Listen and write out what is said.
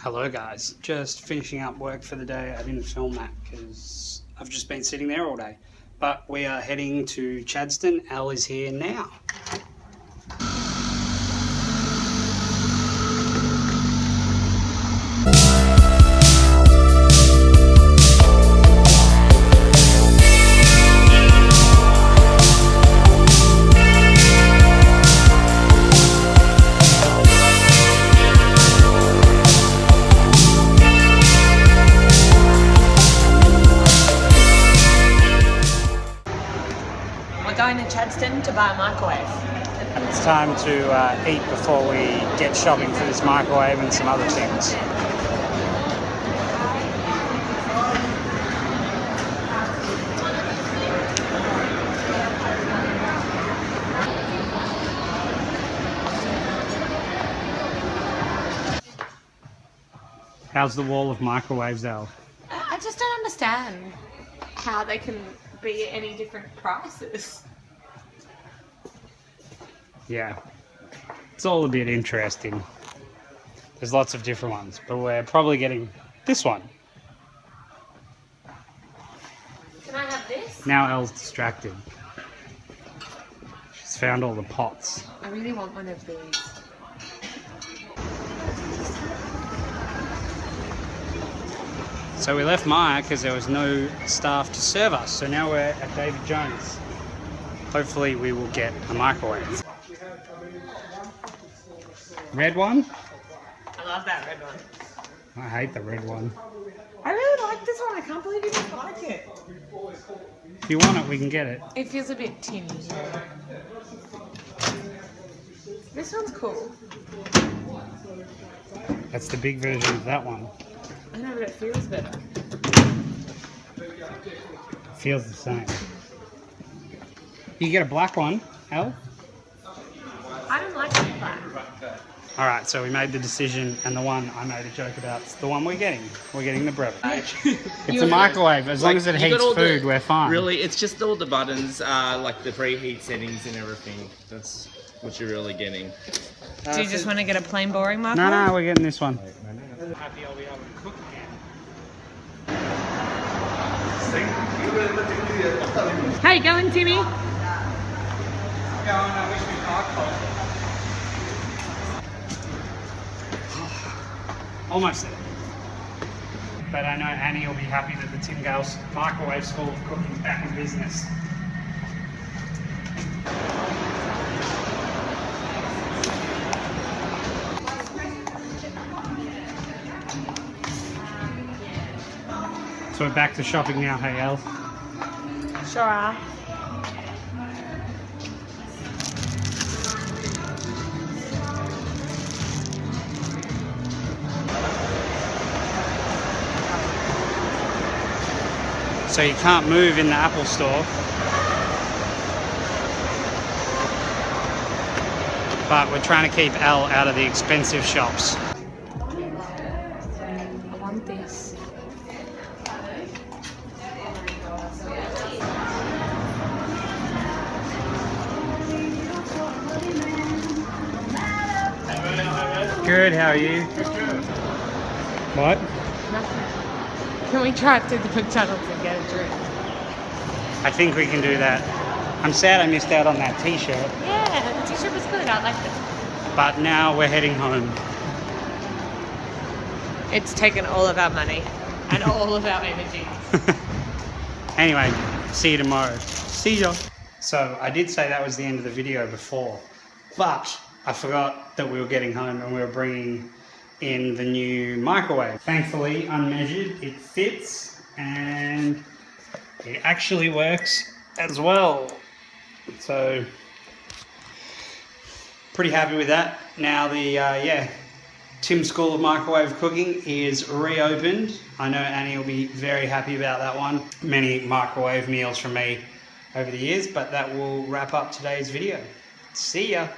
Hello guys, just finishing up work for the day. I didn't film that because I've just been sitting there all day. But we are heading to Chadstone. Al is here now. Going to Chadstone to buy a microwave. And it's time to eat before we get shopping for this microwave and some other things. How's the wall of microwaves, Al? I just don't understand how they can be any different prices. Yeah, it's all a bit interesting. There's lots of different ones, but we're probably getting this one. Can I have this? Now Elle's distracted. She's found all the pots. I really want one of these. So we left Maya because there was no staff to serve us. So now we're at David Jones. Hopefully we will get a microwave. Red one? I love that red one. I hate the red one. I really like this one. I can't believe you don't like it. If you want it, we can get it. It feels a bit tinny. This one's cool. That's the big version of that one. I know, but it feels better. Feels the same. You get a black one, Elle? I don't like it black. Alright, so we made the decision, and the one I made a joke about is the one we're getting. We're getting the brevet. It's a microwave. As long as it heats food, we're fine. Really, it's just all the buttons, like the preheat settings and everything. That's what you're really getting. Do you just want to get a plain boring microwave? No, we're getting this one. Happy I'll be able to cook again. How you going, Timmy? I wish we could. Almost there. But I know Annie will be happy that the Tim Gales Microwave School of Cooking is back in business. So we're back to shopping now, hey Elle? Sure are. So you can't move in the Apple store. But we're trying to keep Elle out of the expensive shops. I want this. Good, how are you? What? Nothing. Can we drive to the McDonald's and get a drink? I think we can do that. I'm sad I missed out on that t-shirt, Yeah, the t-shirt was good. I liked it. but now we're heading home. It's taken all of our money and all of our energy. Anyway, see you tomorrow. See ya. So I did say that was the end of the video before, but I forgot that we were getting home and we were bringing in the new microwave. Thankfully, unmeasured, it fits and it actually works as well. So, pretty happy with that. Now the, Tim School of Microwave Cooking is reopened. I know Annie will be very happy about that one. Many microwave meals from me over the years, but that will wrap up today's video. See ya.